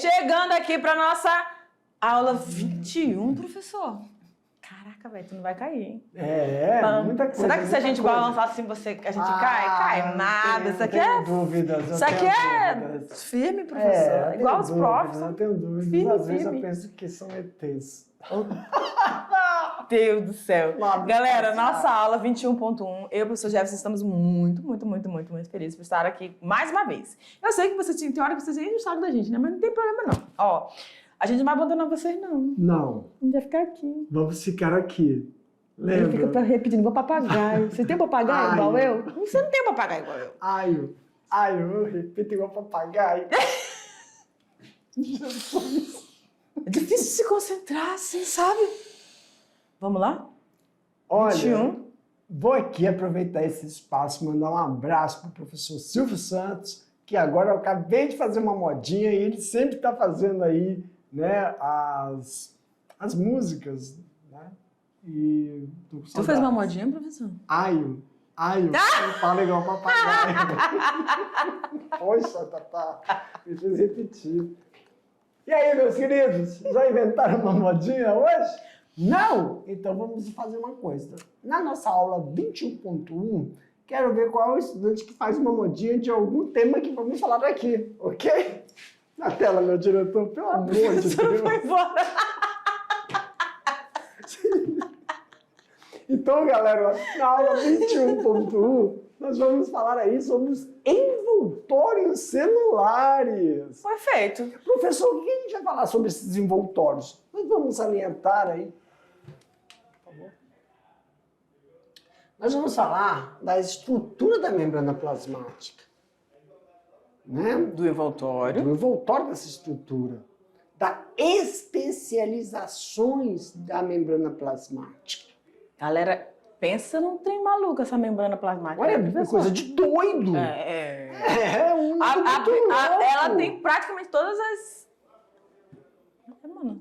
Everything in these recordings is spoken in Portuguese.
chegando aqui para nossa aula 21, professor. Caraca, velho, tu não vai cair, hein? Muita coisa. Será que se a gente balançar assim, a gente cai? Cai nada. Isso aqui é... dúvidas. Isso aqui é firme, professor. Igual os profs. Eu tenho dúvidas. Firme, Às vezes firme. eu penso que são ETs. Deus do céu. Lá, Galera, nossa aula 21.1, eu e o professor Jefferson estamos muito felizes por estar aqui mais uma vez. Eu sei que você tem hora que vocês enchem o saco da gente, né? Mas não tem problema, não. Ó, a gente não vai abandonar vocês, não. Não. A gente vai ficar aqui. Vamos ficar aqui. Ele Lembra? fica repetindo, igual papagaio. Você tem um papagaio igual eu? Você não tem um papagaio igual eu. Eu repito igual papagaio. É difícil se concentrar, assim, sabe? Vamos lá? Olha, 21. vou aqui aproveitar esse espaço, mandar um abraço para o professor Silvio Santos, que agora eu acabei de fazer uma modinha e ele sempre está fazendo aí, né, as músicas, né? E Tu fez uma modinha, professor? Aio, fala igual papagaio. Poxa, Tatá, me fez repetir. E aí, meus queridos, já inventaram uma modinha hoje? Não? Então vamos fazer uma coisa. Na nossa aula 21.1, quero ver qual é o estudante que faz uma modinha de algum tema que vamos falar aqui, ok? Na tela, meu diretor, pelo amor de Deus. Foi embora. Então, galera, na aula 21.1, nós vamos falar aí sobre os envoltórios celulares. Perfeito. Professor, o que a gente vai falar sobre esses envoltórios? Nós vamos salientar aí. Por favor. Nós vamos falar da estrutura da membrana plasmática. Né? Do envoltório. Do envoltório dessa estrutura. Das especializações da membrana plasmática. Galera, pensa num trem maluco essa membrana plasmática. Olha, né, é coisa de doido. Ela tem praticamente todas as...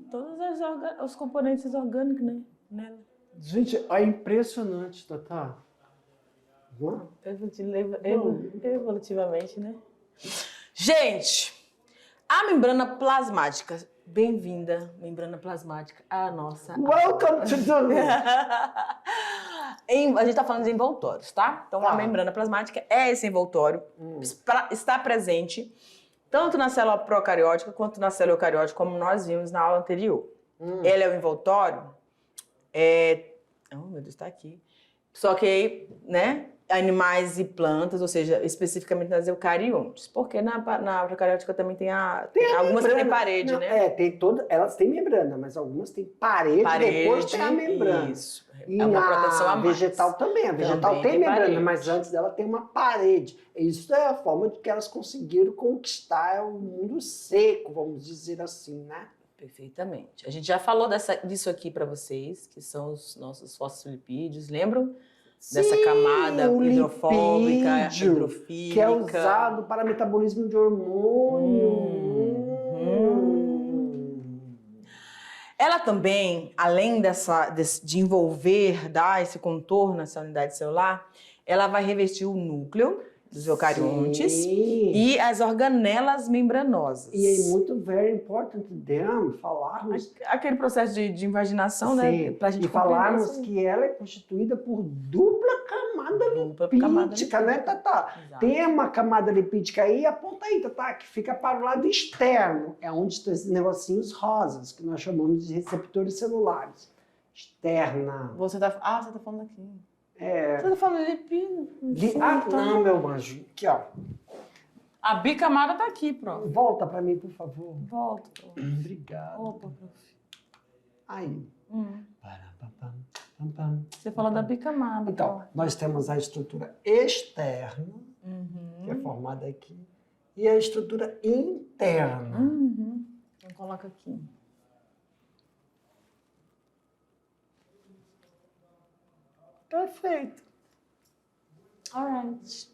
todos os componentes orgânicos, né? Nela. Gente, é impressionante, Tatá. Evolutivamente, né? Gente, a membrana plasmática. Bem-vinda, membrana plasmática, à nossa... Welcome to the... A gente tá falando de envoltórios, tá? Então, a membrana plasmática é esse envoltório, está presente tanto na célula procariótica quanto na célula eucariótica, como nós vimos na aula anterior. Ele é o envoltório, oh, meu Deus, tá aqui. Só que aí, né, animais e plantas, ou seja, especificamente nas eucariontes. Porque na procariótica também tem algumas que têm parede, não, né? Elas têm membrana, mas algumas têm parede depois tem a membrana. Isso. E é uma proteção a mais. Vegetal também. A vegetal tem membrana, parede. Mas antes dela tem uma parede. Isso é a forma de que elas conseguiram conquistar o mundo seco, vamos dizer assim, né? Perfeitamente. A gente já falou disso aqui para vocês, que são os nossos fosfolipídios, lembram? Dessa camada hidrofóbica, hidrofílica. Que é usado para metabolismo de hormônio. Ela também, além de envolver, dar esse contorno nessa unidade celular, ela vai revestir o núcleo dos eucariontes e as organelas membranosas. E é muito very important them falarmos... Aquele processo de invaginação, né? Pra gente falarmos que ela é constituída por dupla camada lipídica, né, Tatá? Exato. Tem uma camada lipídica aí, aponta aí, Tatá, que fica para o lado externo. É onde estão esses negocinhos rosas, que nós chamamos de receptores celulares. Externa. Você tá falando aqui. Você tá falando de lipídio. Não, meu anjo. Aqui, ó. A bicamada tá aqui, prof. Volta pra mim, por favor. Volta, prof. Obrigado. Opa, prof. Aí. Você falou da bicamada. Então, nós temos a estrutura externa, que é formada aqui, e a estrutura interna. Então, coloca aqui. Perfeito. Alright.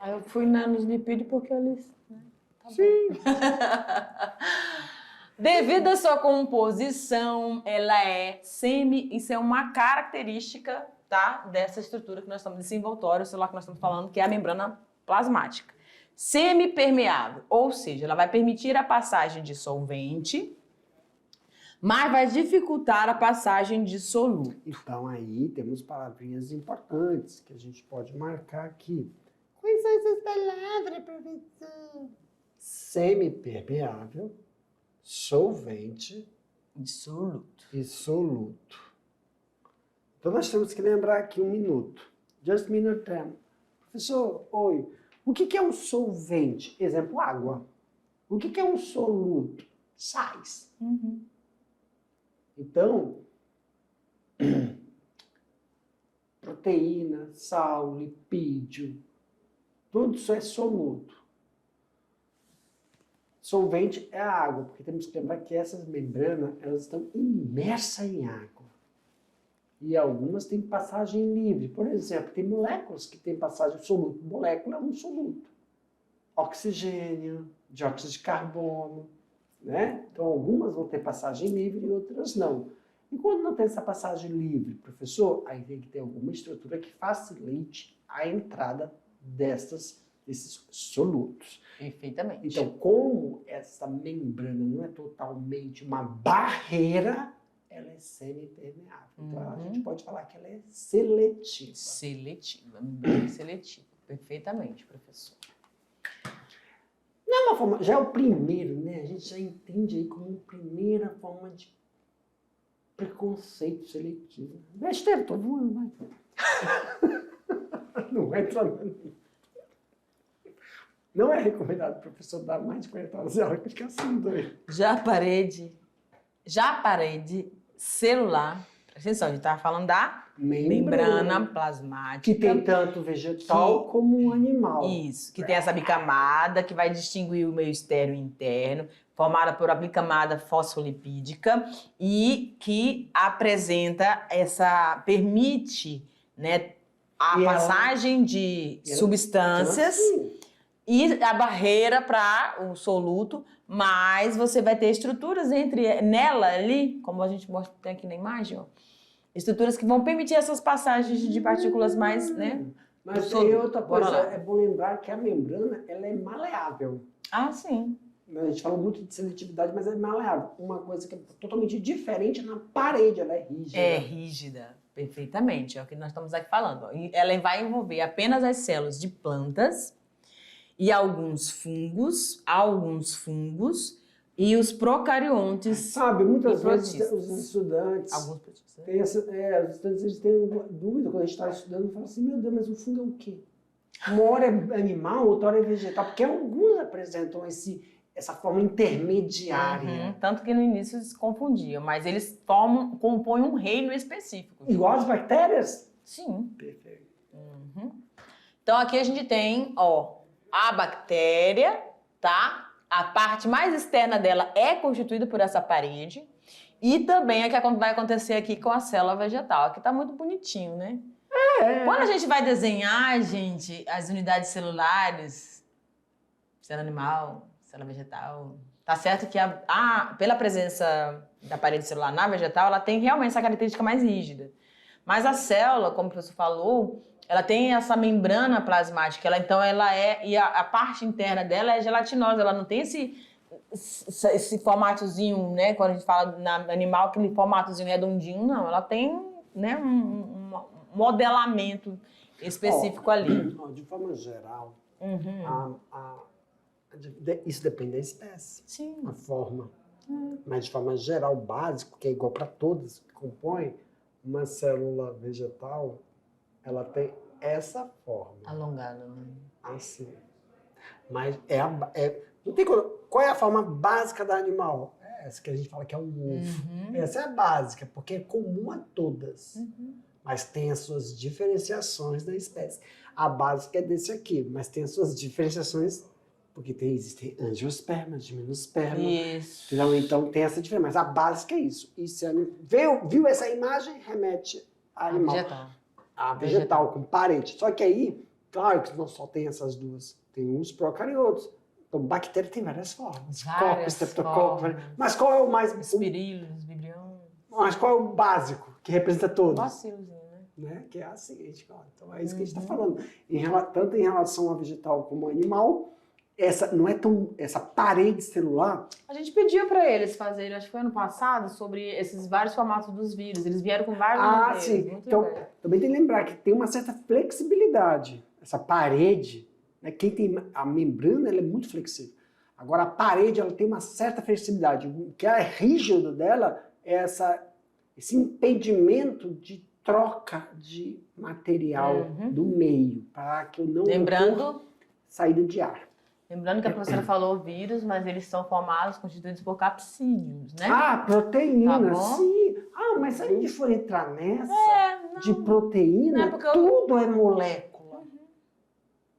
Aí eu fui nos lipídios porque eles... Né? Tá Sim. Devido à sua composição, ela é isso é uma característica, tá? Dessa estrutura que nós estamos, desse envoltório celular que nós estamos falando, que é a membrana plasmática. semipermeável, ou seja, ela vai permitir a passagem de solvente, mas vai dificultar a passagem de soluto. Então aí temos palavrinhas importantes que a gente pode marcar aqui. Quais são essas palavras, professor? Semipermeável, solvente Dissoluto. e soluto. Então nós temos que lembrar aqui um minuto. Just minute time. Professor, oi. O que é um solvente? Exemplo, água. O que é um soluto? Sais. Uhum. Então, proteína, sal, lipídio, tudo isso é soluto. Solvente é a água, porque temos que lembrar que essas membranas elas estão imersas em água. E algumas têm passagem livre. Por exemplo, tem moléculas que têm passagem soluto. Molécula é um soluto. Oxigênio, dióxido de carbono, né? Então, algumas vão ter passagem livre e outras não. E quando não tem essa passagem livre, professor, aí tem que ter alguma estrutura que facilite a entrada desses solutos. Perfeitamente. Então, como essa membrana não é totalmente uma barreira, ela é semipermeável. Então, a gente pode falar que ela é seletiva. Seletiva, bem seletiva. Perfeitamente, professor. Não é uma forma, já é o primeiro, né? A gente já entende aí como primeira forma de preconceito seletivo. Besteira, tô voando, vai. Não entra não. Não é recomendado o professor dar mais de 40 horas de aula, que fica assim doido. Já parede celular. Presta atenção, a gente estava falando da membrana plasmática. Que tem tanto vegetal como animal. Isso, que tem essa bicamada que vai distinguir o meio externo e interno, formada por uma bicamada fosfolipídica e que permite, né, a passagem de substâncias e a barreira para o soluto, mas você vai ter estruturas nela ali, como a gente mostra tem aqui na imagem, ó, estruturas que vão permitir essas passagens de partículas mais, né? Mas tem outra coisa, é bom lembrar que a membrana, ela é maleável. Ah, sim. A gente fala muito de seletividade, mas é maleável. Uma coisa que é totalmente diferente na parede, ela é rígida. É rígida, perfeitamente, é o que nós estamos aqui falando. E ela vai envolver apenas as células de plantas e alguns fungos e os procariontes. Sabe, muitas vezes os estudantes... Alguns protistas. Os estudantes eles têm dúvida quando a gente está estudando, falam assim, meu Deus, mas o fungo é o quê? Uma hora é animal, outra hora é vegetal, porque alguns apresentam essa forma intermediária. Tanto que no início se confundiam, mas eles compõem um reino específico. Igual as bactérias? Sim. Perfeito. Então aqui a gente tem, ó, a bactéria, tá? A parte mais externa dela é constituída por essa parede. E também é que vai acontecer aqui com a célula vegetal. Aqui tá muito bonitinho, né? Quando a gente vai desenhar, gente, as unidades celulares, célula animal, célula vegetal, tá certo que pela presença da parede celular na vegetal, ela tem realmente essa característica mais rígida. Mas a célula, como o professor falou, ela tem essa membrana plasmática, e a parte interna dela é gelatinosa, ela não tem esse formatozinho, né? Quando a gente fala na animal, aquele formatozinho redondinho, não, ela tem, né, um modelamento específico ali. De forma geral, isso depende da espécie, Sim. a forma. Mas de forma geral, básico, que é igual para todas que compõem, uma célula vegetal, ela tem essa forma. Alongada, né? Assim. Mas não tem qual é a forma básica da animal? É essa que a gente fala que é um ovo. Essa é a básica, porque é comum a todas. Mas tem as suas diferenciações da espécie. A básica é desse aqui, mas tem as suas diferenciações, porque existem angiosperma, gimnosperma. Isso. Então tem essa diferença. Mas a básica é isso. E se viu essa imagem, remete a animal. A vegetal, com parede. Só que aí, claro que não só tem essas duas, tem os procariotos. Então, bactéria tem várias formas. Várias formas. Mas qual é o mais... Espirilos, vibriões. Mas qual é o básico que representa todos? Bacilozinho, né? Que é assim, então é isso que a gente está falando. Tanto em relação ao vegetal como ao animal, essa parede celular. A gente pediu para eles fazerem, acho que foi ano passado, sobre esses vários formatos dos vírus. Eles vieram com vários modelos. Sim. Muito Então, legal. também tem que lembrar que tem uma certa flexibilidade. Essa parede, né, quem tem a membrana, ela é muito flexível. Agora, a parede, ela tem uma certa flexibilidade. O que é rígido dela é esse impedimento de troca de material do meio, para que eu não ocorra saída de ar. Lembrando que a professora falou vírus, mas eles são formados, constituídos por capsídeos, né? Proteína, Tá bom? sim. Mas se a gente for entrar nessa de proteína, tudo é molécula.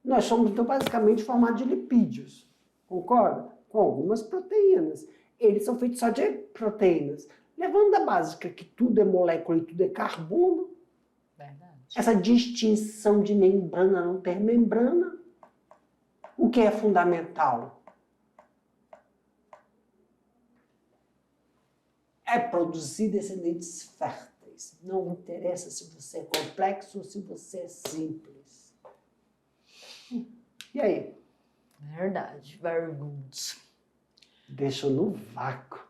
Nós somos, então, basicamente formados de lipídios, concorda? Com algumas proteínas. Eles são feitos só de proteínas. Levando da básica que tudo é molécula e tudo é carbono, Verdade. essa distinção de membrana, não ter membrana, o que é fundamental? É produzir descendentes férteis. Não interessa se você é complexo ou se você é simples. E aí? Verdade. Very good. Deixa no vácuo.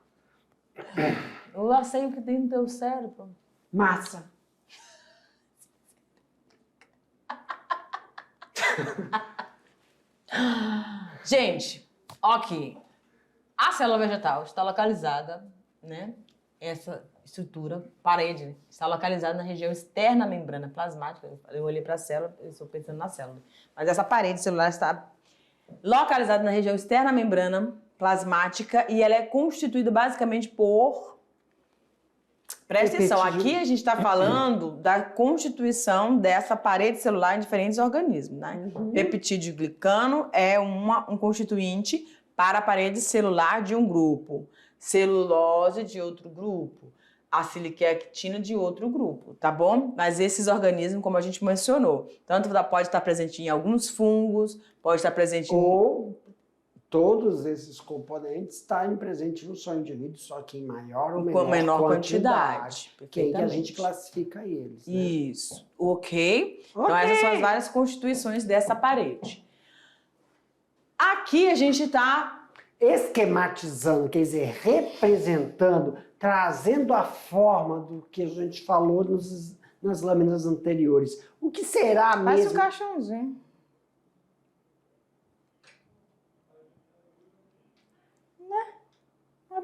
Eu já sei o que tem no teu cérebro. Massa. Gente, ok. A célula vegetal está localizada, né? Essa estrutura, parede, está localizada na região externa da membrana plasmática. Eu olhei para a célula, eu estou pensando na célula. Mas essa parede celular está localizada na região externa da membrana plasmática e ela é constituída basicamente por... Presta atenção, aqui a gente está falando da constituição dessa parede celular em diferentes organismos, né? Peptídeo glicano é um constituinte para a parede celular de um grupo, celulose de outro grupo, a siliquectina de outro grupo, tá bom? Mas esses organismos, como a gente mencionou, tanto pode estar presente em alguns fungos, pode estar presente ou todos esses componentes estarem presentes no só indivíduo, só que em maior ou menor quantidade. Que é aí que a gente classifica eles. Né? Isso. Ok? Então essas são as várias constituições dessa parede. Aqui a gente está esquematizando, quer dizer, representando, trazendo a forma do que a gente falou nas lâminas anteriores. O que será mesmo? Parece um caixãozinho.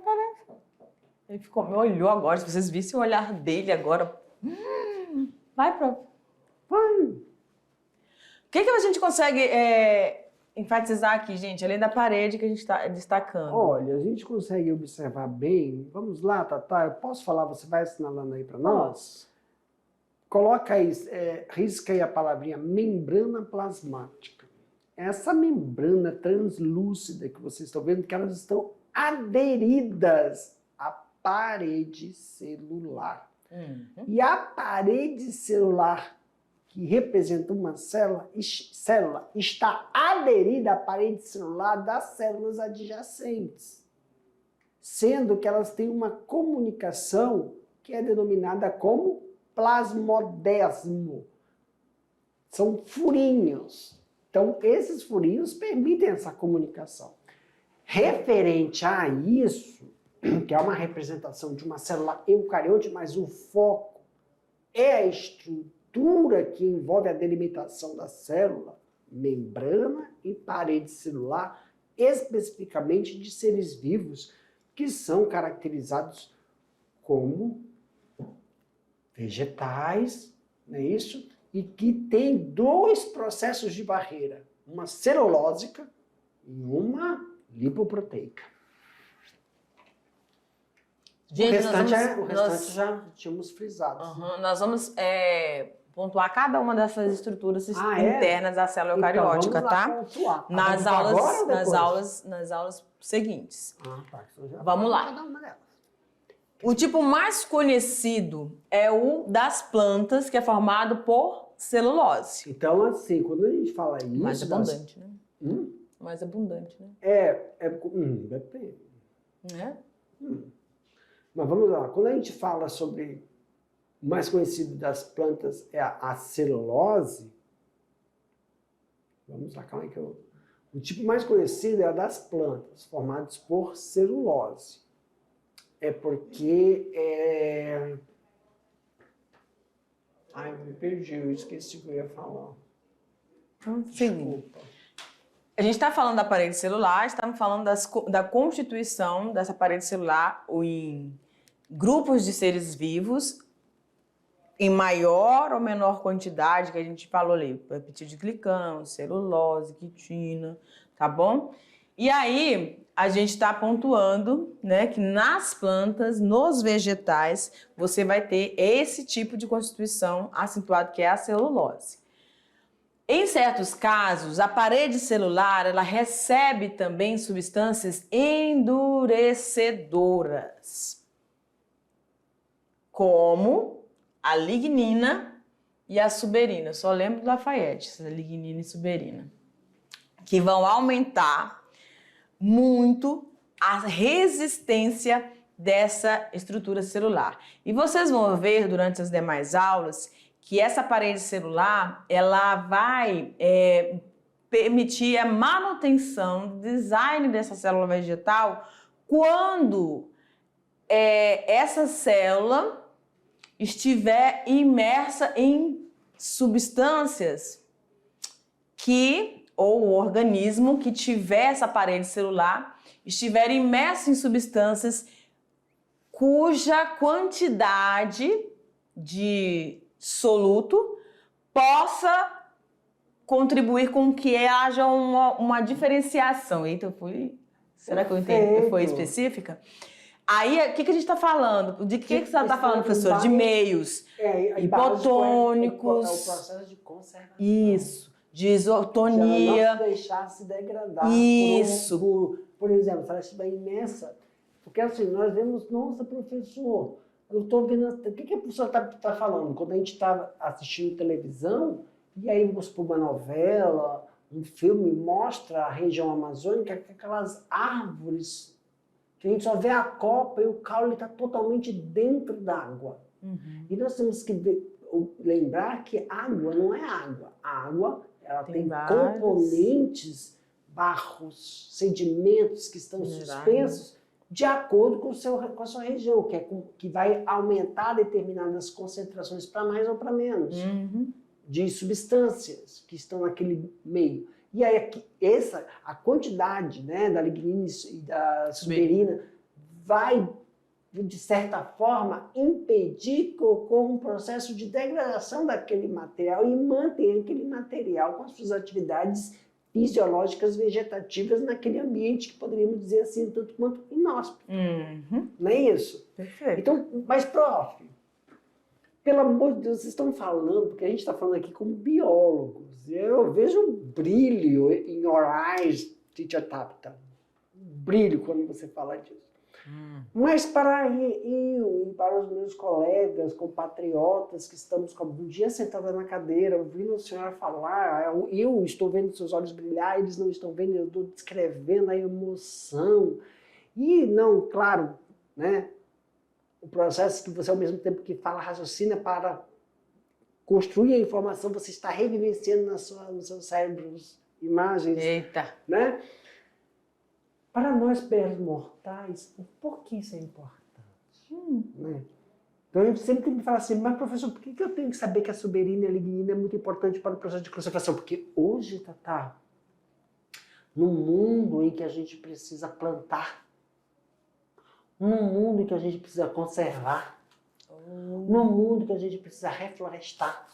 Parece. Ele ficou, me olhou agora, se vocês vissem o olhar dele agora. Vai, prof. Vai. O que a gente consegue enfatizar aqui, gente, além da parede que a gente está destacando? Olha, a gente consegue observar bem. Vamos lá, Tatá, eu posso falar, você vai assinalando aí para nós? Posso. Coloca aí, risca aí a palavrinha membrana plasmática. Essa membrana translúcida que vocês estão vendo, que elas estão aderidas à parede celular. E a parede celular, que representa uma célula está aderida à parede celular das células adjacentes, sendo que elas têm uma comunicação que é denominada como plasmodesmo. São furinhos. Então, esses furinhos permitem essa comunicação. Referente a isso, que é uma representação de uma célula eucariote, mas o foco é a estrutura que envolve a delimitação da célula, membrana e parede celular, especificamente de seres vivos que são caracterizados como vegetais, não é isso? E que tem dois processos de barreira, uma celulósica e uma lipoproteica. Gente, o restante já tínhamos frisado. Nós vamos pontuar cada uma dessas estruturas internas da célula eucariótica, tá? Nas aulas seguintes. Vamos lá. Cada uma delas. O tipo mais conhecido é o das plantas, que é formado por celulose. Então, assim, quando a gente fala isso... Mais abundante, né? Mais abundante, né? Depende. Né? Mas vamos lá. Quando a gente fala sobre o mais conhecido das plantas é a celulose, vamos lá, calma aí que eu... O tipo mais conhecido é a das plantas, formadas por celulose. É porque Ai, me perdi, eu esqueci o que eu ia falar. Então, desculpa. A gente está falando da parede celular, estamos falando da constituição dessa parede celular em grupos de seres vivos, em maior ou menor quantidade, que a gente falou ali, peptidoglicano, celulose, quitina, tá bom? E aí, a gente está pontuando, né, que nas plantas, nos vegetais, você vai ter esse tipo de constituição acentuado, que é a celulose. Em certos casos, a parede celular, ela recebe também substâncias endurecedoras, como a lignina e a suberina. Eu só lembro do Lafayette, essa lignina e suberina, que vão aumentar muito a resistência dessa estrutura celular. E vocês vão ver durante as demais aulas que essa parede celular, ela vai permitir a manutenção do design dessa célula vegetal quando essa célula estiver imersa em substâncias ou o organismo que tiver essa parede celular estiver imerso em substâncias cuja quantidade de soluto possa contribuir com que haja uma diferenciação. Eita, será que eu entendi? Foi específica? Aí, o que a gente está falando? De que você está falando, professor? De meios hipotônicos. É o processo de conservação. Isso. De isotonia. Ela não deixar se degradar. Isso. Por exemplo, se ela estiver imensa. Porque assim, nós vemos, nossa, professor, eu estou vendo. O que a professora está falando? Quando a gente está assistindo televisão, e aí vamos por uma novela, um filme, mostra a região amazônica, aquelas árvores, que a gente só vê a copa e o caule está totalmente dentro d'água. Uhum. E nós temos que lembrar que água não é água. A água, ela tem componentes, barros, sedimentos que estão suspensos de acordo com a sua região, que vai aumentar determinadas concentrações para mais ou para menos de substâncias que estão naquele meio. E aí a quantidade, né, da lignina e da suberina vai, de certa forma, impedir que ocorra um processo de degradação daquele material e manter aquele material com as suas atividades fisiológicas vegetativas naquele ambiente que poderíamos dizer assim, tanto quanto inóspito. Não é isso? Perfeito. Então, mas, prof, pelo amor de Deus, vocês estão falando, porque a gente está falando aqui como biólogos. Eu vejo um brilho em your eyes, teacher Tabitha. Um brilho quando você fala disso. Mas para eu e para os meus colegas, compatriotas que estamos um dia sentados na cadeira, ouvindo a senhora falar, eu estou vendo seus olhos brilhar, eles não estão vendo, eu estou descrevendo a emoção. E não, claro, né, o processo que você, ao mesmo tempo que fala, raciocina para construir a informação, você está revivenciando nos seus cérebros imagens. Eita! Né? Para nós, pés mortais, por que isso é importante? Né? Então, a gente sempre tem que falar assim, mas professor, por que eu tenho que saber que a suberina e a lignina é muito importante para o processo de conservação? Porque hoje, Tatá, num mundo em que a gente precisa plantar, num mundo em que a gente precisa conservar, num mundo que a gente precisa reflorestar,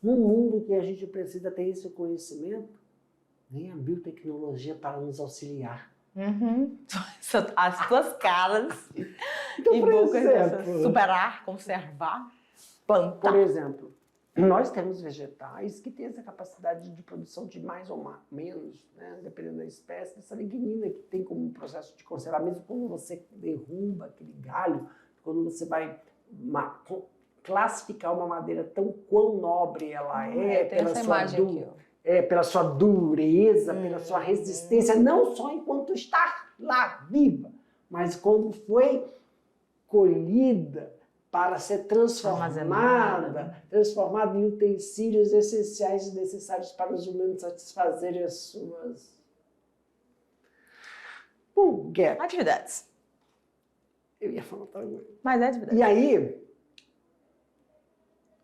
num mundo que a gente precisa ter esse conhecimento, vem a biotecnologia para nos auxiliar. As tuas caras então, e bocas superar, conservar, plantar. Por exemplo, nós temos vegetais que têm essa capacidade de produção de mais ou menos, né, dependendo da espécie, dessa lignina que tem como processo de conservar, mesmo quando você derruba aquele galho, quando você vai classificar uma madeira tão quão nobre ela pela sua dureza, pela sua resistência, não só enquanto está lá, viva, mas quando foi colhida para ser Armazenada. transformada em utensílios essenciais e necessários para os humanos satisfazerem as suas gap. Atividades. Eu ia falar também. Mas é atividade. E aí,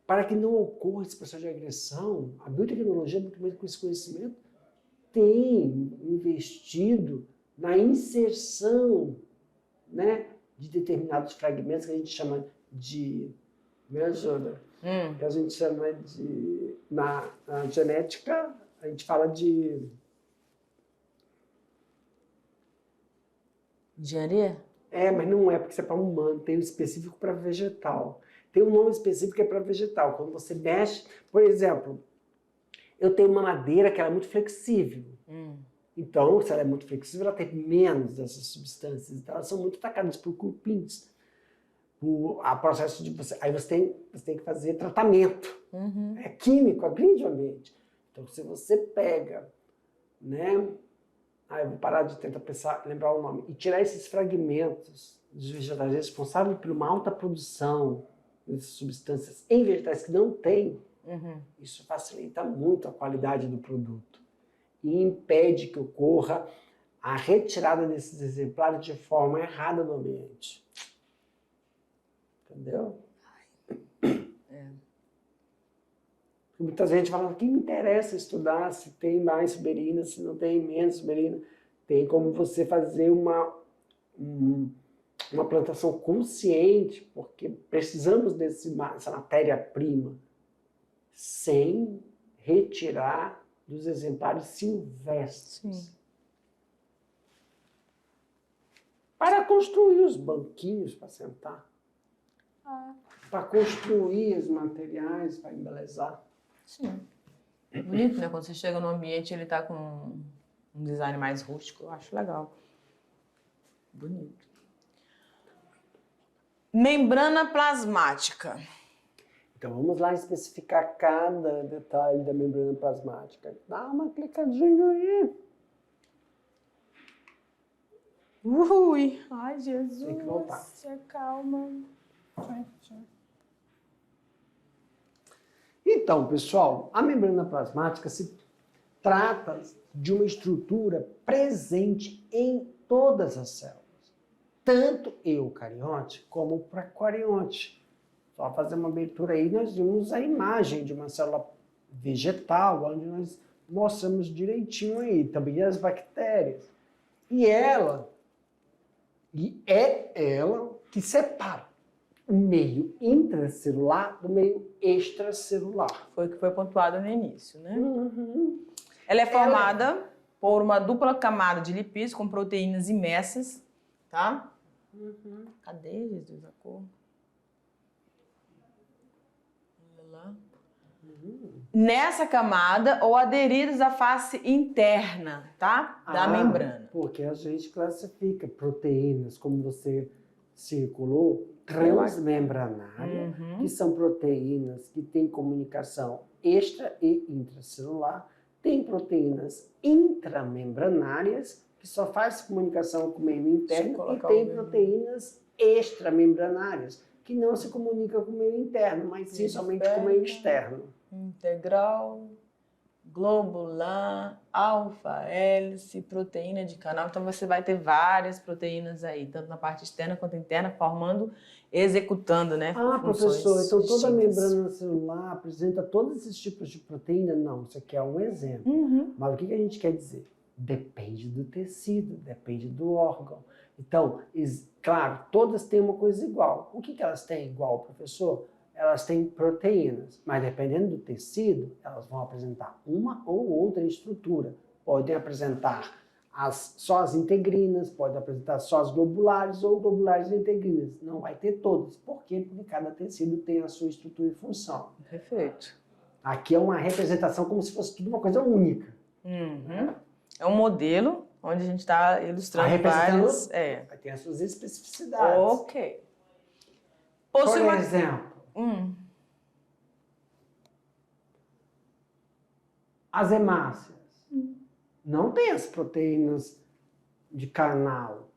para que não ocorra esse processo de agressão, a biotecnologia, muito mais com esse conhecimento, tem investido na inserção, né, de determinados fragmentos que a gente chama de... Me ajuda. Que a gente chama de... Na genética, a gente fala de... Engenharia? Mas não é, porque isso é para humano, tem um específico para vegetal. Tem um nome específico que é para vegetal. Quando você mexe, por exemplo, eu tenho uma madeira que ela é muito flexível. Então, se ela é muito flexível, ela tem menos dessas substâncias. Então, elas são muito atacadas por cupins. A processo de você... Aí você tem que fazer tratamento. É químico, agride o ambiente. Então, se você pega, né... eu vou parar de tentar pensar, lembrar o nome. E tirar esses fragmentos dos vegetais responsáveis por uma alta produção dessas substâncias em vegetais que não tem, isso facilita muito a qualidade do produto. E impede que ocorra a retirada desses exemplares de forma errada do ambiente. Entendeu? Muita gente fala, que me interessa estudar se tem mais suberina, se não tem menos suberina. Tem como você fazer uma plantação consciente, porque precisamos dessa matéria-prima, sem retirar dos exemplares silvestres. Para construir os banquinhos para sentar. Para construir os materiais, para embelezar. Sim. Bonito, né? Quando você chega no ambiente, ele tá com um design mais rústico. Eu acho legal. Bonito. Membrana plasmática. Então vamos lá especificar cada detalhe da membrana plasmática. Dá uma clicadinha aí. Ui! Ai, Jesus! Tem que voltar. Calma. Então, pessoal, a membrana plasmática se trata de uma estrutura presente em todas as células, tanto eucariote como procariote. Só fazer uma abertura aí, nós vimos a imagem de uma célula vegetal, onde nós mostramos direitinho aí, também as bactérias. E é ela que separa o meio intracelular do meio extracelular. Foi o que foi pontuado no início, né? Ela é formada por uma dupla camada de lipídios com proteínas imensas, tá? Cadê, Jesus, a cor? Nessa camada ou aderidos à face interna, tá? Da membrana. Porque a gente classifica proteínas, como você circulou, transmembranárias, que são proteínas que têm comunicação extra e intracelular, tem proteínas intramembranárias, que só faz comunicação com o meio interno, e tem proteínas extramembranárias, que não se comunicam com o meio interno, mas sim somente com o meio externo. Integral, globular, alfa-hélice, proteína de canal. Então você vai ter várias proteínas aí, tanto na parte externa quanto interna, executando, né? Professor, então toda a membrana celular apresenta todos esses tipos de proteína? Não, isso aqui é um exemplo. Mas o que a gente quer dizer? Depende do tecido, depende do órgão. Então, claro, todas têm uma coisa igual. O que elas têm igual, professor? Elas têm proteínas, mas dependendo do tecido, elas vão apresentar uma ou outra estrutura. Podem apresentar só as integrinas, podem apresentar só as globulares ou globulares e integrinas. Não vai ter todas. Por quê? Porque cada tecido tem a sua estrutura e função. Perfeito. Aqui é uma representação como se fosse tudo uma coisa única. É um modelo onde a gente está ilustrando vários... Tem as suas especificidades. Ok. Por exemplo, as hemácias não têm as proteínas de canal.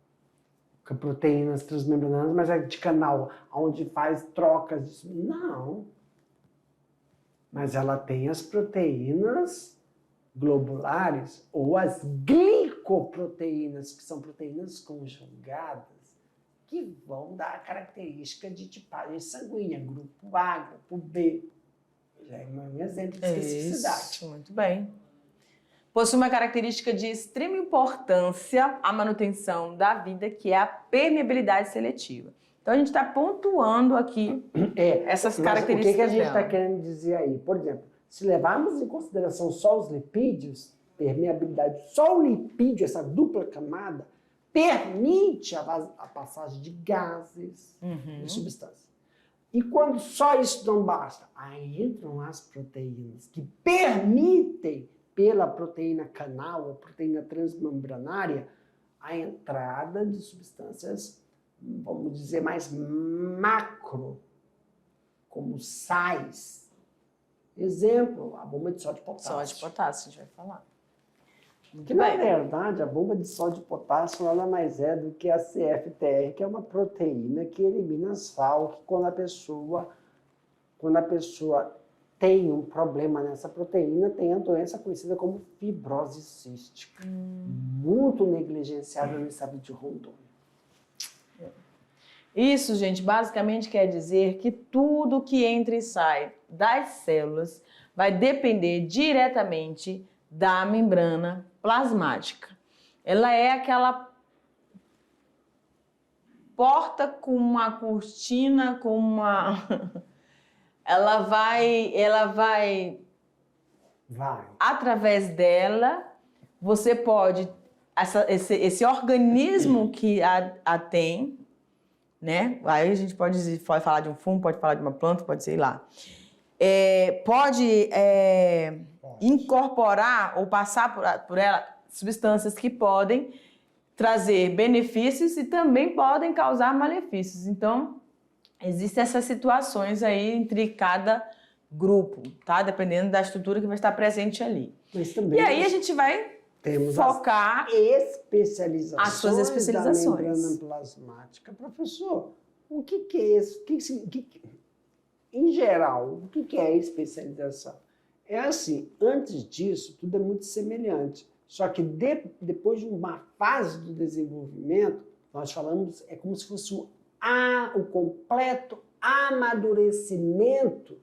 com proteínas transmembranas, mas é de canal, onde faz trocas disso. Não. Mas ela tem as proteínas globulares ou as glicoproteínas, que são proteínas conjugadas, que vão dar a característica de tipagem sanguínea, grupo A, grupo B. Já é um exemplo de especificidade. Isso, muito bem. Possui uma característica de extrema importância à manutenção da vida, que é a permeabilidade seletiva. Então, a gente está pontuando aqui essas características. O que a gente está querendo dizer aí? Por exemplo, se levarmos em consideração só os lipídios, permeabilidade, só o lipídio, essa dupla camada, permite a passagem de gases e substâncias. E quando só isso não basta, aí entram as proteínas que permitem, pela proteína canal ou proteína transmembranária, a entrada de substâncias, vamos dizer, mais macro, como sais. Exemplo, a bomba de sódio e potássio. Sódio e potássio, a gente vai falar. Que, na verdade, a bomba de sódio e potássio nada mais é do que a CFTR, que é uma proteína que elimina sal, que quando a pessoa tem um problema nessa proteína, tem a doença conhecida como fibrose cística. Muito negligenciada no estado de Rondônia. Isso, gente, basicamente quer dizer que tudo que entra e sai das células vai depender diretamente da membrana plasmática. Ela é aquela porta com uma cortina, com uma... ela vai... Através dela, você pode... Esse organismo que a tem, né? Aí a gente pode falar de um fungo, pode falar de uma planta, pode sei lá. Pode incorporar ou passar por ela substâncias que podem trazer benefícios e também podem causar malefícios. Então, existem essas situações aí entre cada grupo, tá? Dependendo da estrutura que vai estar presente ali. Mas também e aí a gente vai focar as suas especializações da membrana plasmática. Professor, o que é isso? Em geral, o que é especialização? É assim, antes disso, tudo é muito semelhante. Só que depois de uma fase do desenvolvimento, nós falamos, é como se fosse o completo amadurecimento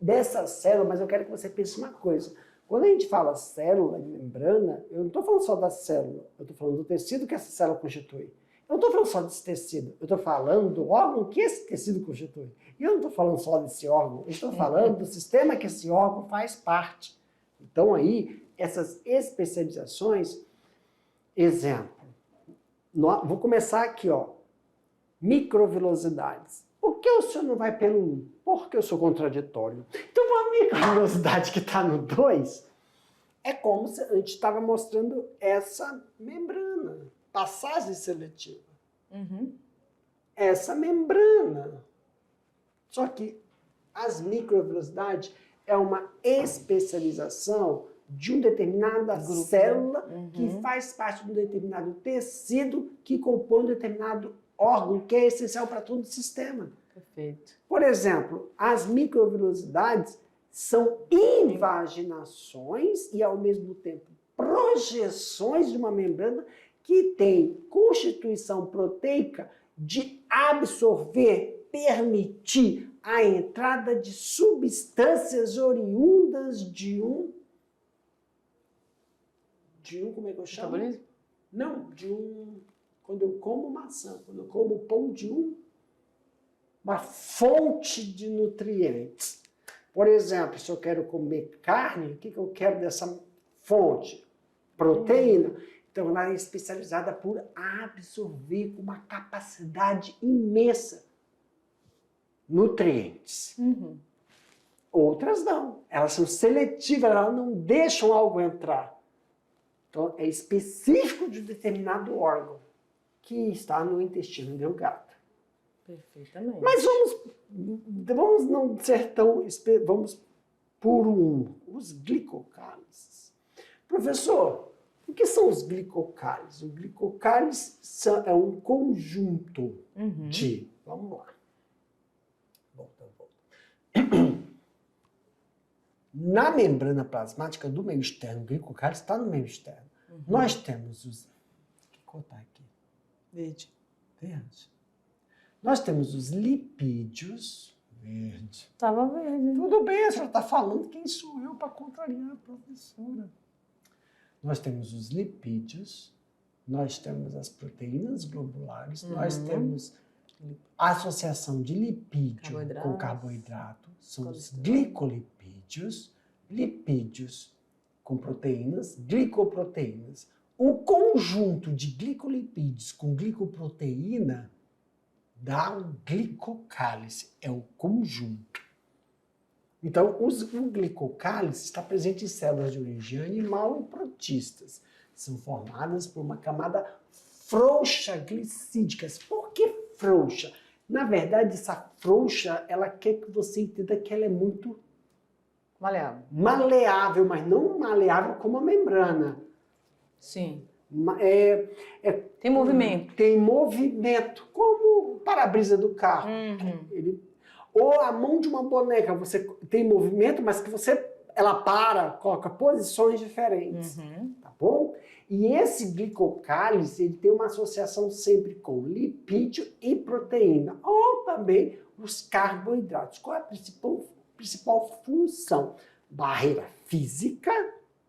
dessa célula, mas eu quero que você pense uma coisa. Quando a gente fala célula de membrana, eu não estou falando só da célula, eu estou falando do tecido que essa célula constitui. Eu não estou falando só desse tecido, eu estou falando do órgão que esse tecido constitui. E eu não estou falando só desse órgão, eu estou falando do sistema que esse órgão faz parte. Então aí, essas especializações, exemplo, vou começar aqui, ó, microvilosidades. Por que o senhor não vai pelo 1? Porque eu sou contraditório. Então, a microvilosidade que está no 2 é como se a gente estava mostrando essa membrana, passagem seletiva. Essa membrana. Só que as microvilosidades é uma especialização de uma determinada célula que faz parte de um determinado tecido que compõe um determinado órgão que é essencial para todo o sistema. Perfeito. Por exemplo, as microvilosidades são invaginações e, ao mesmo tempo, projeções de uma membrana que tem constituição proteica de absorver, permitir a entrada de substâncias oriundas de um como é que eu chamo? Metabolismo? Não, quando eu como maçã, quando eu como pão, de uma fonte de nutrientes. Por exemplo, se eu quero comer carne, o que eu quero dessa fonte? Proteína. Então, ela é especializada por absorver com uma capacidade imensa nutrientes. Outras não. Elas são seletivas, elas não deixam algo entrar. Então, é específico de um determinado órgão que está no intestino delgado. Perfeitamente. Mas vamos não ser tão... Vamos por os glicocálices. Professor, O que são os glicocálices? O glicocálice é um conjunto de... Vamos lá. Volta. Na membrana plasmática do meio externo, o glicocálice está no meio externo. Nós temos os... Deixa eu cortar aqui. Verde. Verde. Nós temos os lipídios. Verde. Tava verde. Tudo bem, a senhora está falando, quem sou eu para contrariar a professora? Nós temos os lipídios, nós temos as proteínas globulares, nós temos a associação de lipídio com carboidrato, são os glicolipídios, lipídios com proteínas, glicoproteínas. O conjunto de glicolipídios com glicoproteína dá o glicocálice, é o conjunto. Então, o glicocálice está presente em células de origem animal e protistas. São formadas por uma camada frouxa glicídica. Por que frouxa? Na verdade, essa frouxa, ela quer que você entenda que ela é muito maleável. Maleável, mas não maleável como a membrana. Sim. Tem movimento. Tem movimento, como o para-brisa do carro. Ou a mão de uma boneca, você tem movimento, mas que ela coloca posições diferentes, tá bom? E esse glicocálice, ele tem uma associação sempre com lipídio e proteína, ou também os carboidratos. Qual é a principal função? Barreira física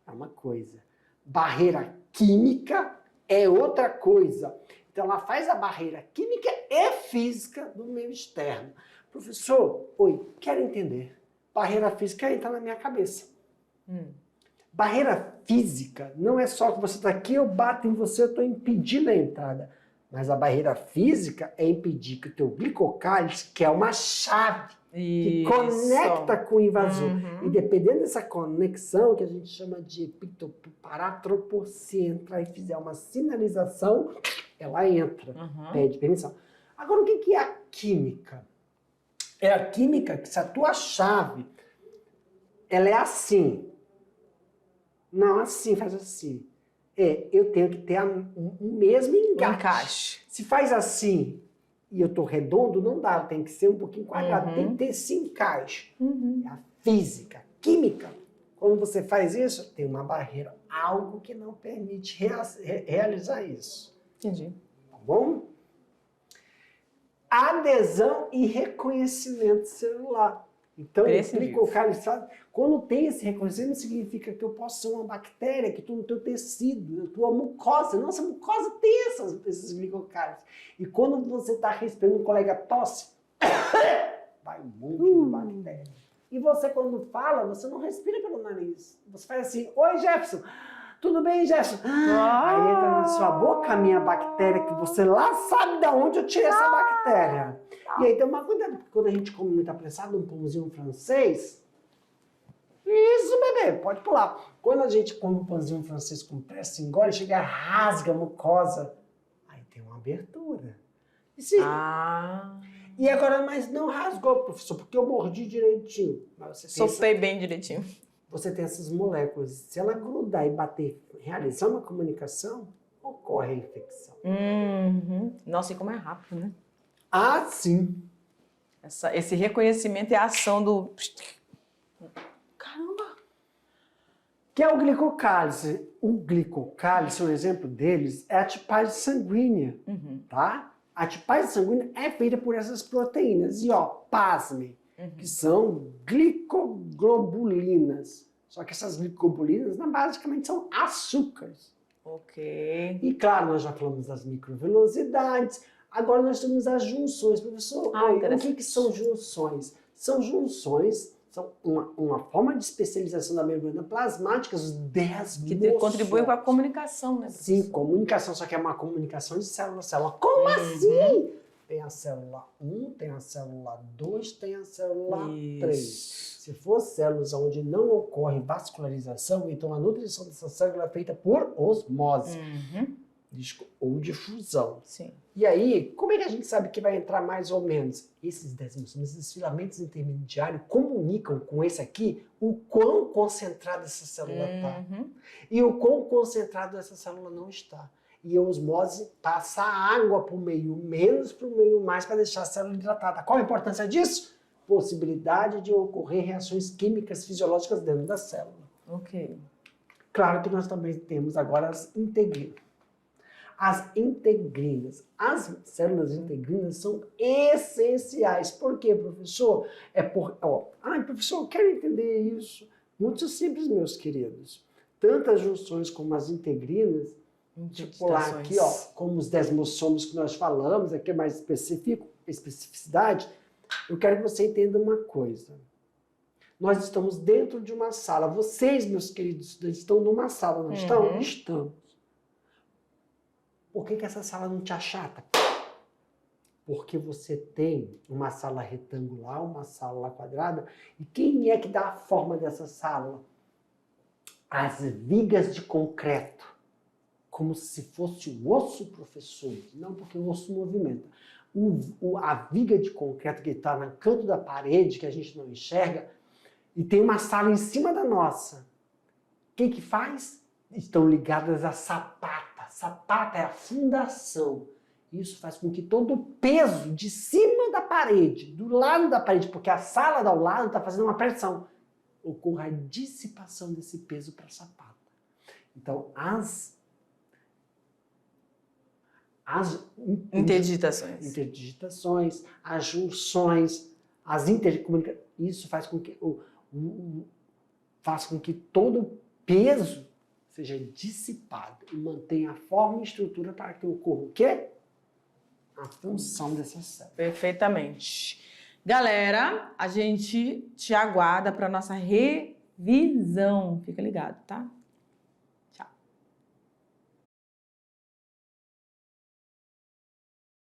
é uma coisa, barreira química é outra coisa. Então, ela faz a barreira química e física do meio externo. Professor, quero entender. Barreira física entra na minha cabeça. Barreira física não é só que você está aqui, eu bato em você, eu estou impedindo a entrada. Mas a barreira física é impedir que o teu glicocálice, que é uma chave que conecta com o invasor. E dependendo dessa conexão, que a gente chama de epitoparatropor, se entrar e fizer uma sinalização, ela entra, pede permissão. Agora, o que é a química? É a química que se a tua chave, ela é assim. Não, assim, faz assim. Eu tenho que ter o mesmo encaixe. Se faz assim e eu tô redondo, não dá. Tem que ser um pouquinho quadrado. Tem que ter esse encaixe. É a física, a química. Quando você faz isso, tem uma barreira. Algo que não permite realizar isso. Entendi. Tá bom? Adesão e reconhecimento celular. Então, o glicocálice, quando tem esse reconhecimento, significa que eu posso ser uma bactéria que estou no teu tecido, na tua mucosa. Nossa, a mucosa tem esses glicocálices. E quando você está respirando, um colega tosse, vai um monte de bactéria. E você, quando fala, você não respira pelo nariz. Você faz assim, oi, Jefferson. Tudo bem, Jefferson? Aí entra na sua boca a minha bactéria, que você lá sabe de onde eu tirei essa bactéria. E aí tem uma cuidado, porque quando a gente come muito apressado, um pãozinho francês, isso, bebê, pode pular. Quando a gente come um pãozinho francês com pressa, engole, chega, rasga a mucosa, aí tem uma abertura. E agora, mas não rasgou, professor, porque eu mordi direitinho. Mas você sopei bem direitinho. Você tem essas moléculas, se ela grudar e bater, realizar uma comunicação, ocorre a infecção. Nossa, e como é rápido, né? Ah, sim. Esse reconhecimento é a ação do... Caramba! Que é o glicocálice. O glicocálice, um exemplo deles, é a tipase sanguínea, tá? A tipase sanguínea é feita por essas proteínas. E, pasmem, que são glicoglobulinas. Só que essas glicoglobulinas, basicamente, são açúcares. Ok. E, claro, nós já falamos das microvelocidades. Agora nós temos as junções. Professor, o que são junções? São junções, são uma forma de especialização da membrana plasmática, os 10 que contribuem com a comunicação, né? Professor? Sim, comunicação, só que é uma comunicação de célula a célula. Como assim? Tem a célula 1, tem a célula 2, tem a célula 3. Se for células onde não ocorre vascularização, então a nutrição dessa célula é feita por osmose. ou de fusão. Sim. E aí, como é que a gente sabe que vai entrar mais ou menos? Esses desmossomos, esses filamentos intermediários comunicam com esse aqui o quão concentrada essa célula está. E o quão concentrado essa célula não está. E a osmose passa a água para o meio menos, para o meio mais, para deixar a célula hidratada. Qual a importância disso? Possibilidade de ocorrer reações químicas fisiológicas dentro da célula. Ok. Claro que nós também temos agora as integrinas. As integrinas, as células integrinas são essenciais. Por quê, professor? Professor, eu quero entender isso. Muito simples, meus queridos. Tanto as junções como as integrinas, tipo lá aqui, ó, como os desmossomos que nós falamos, aqui é mais especificidade, eu quero que você entenda uma coisa. Nós estamos dentro de uma sala. Vocês, meus queridos estudantes, estão numa sala, não estão? Estamos. Por que essa sala não te achata? Porque você tem uma sala retangular, uma sala quadrada, e quem é que dá a forma dessa sala? As vigas de concreto. Como se fosse o osso, professor. Não, porque o osso movimenta. A viga de concreto que está no canto da parede, que a gente não enxerga, e tem uma sala em cima da nossa. O que faz? Estão ligadas a sapata. Sapata é a fundação. Isso faz com que todo o peso de cima da parede, do lado da parede, porque a sala ao lado está fazendo uma pressão, ocorra a dissipação desse peso para a sapata. Então, as interdigitações, as junções, as intercomunicações, isso faz com que todo o peso seja dissipado e mantenha a forma e estrutura para que ocorra o quê? A função dessa célula. Perfeitamente. Galera, a gente te aguarda para nossa revisão. Fica ligado, tá?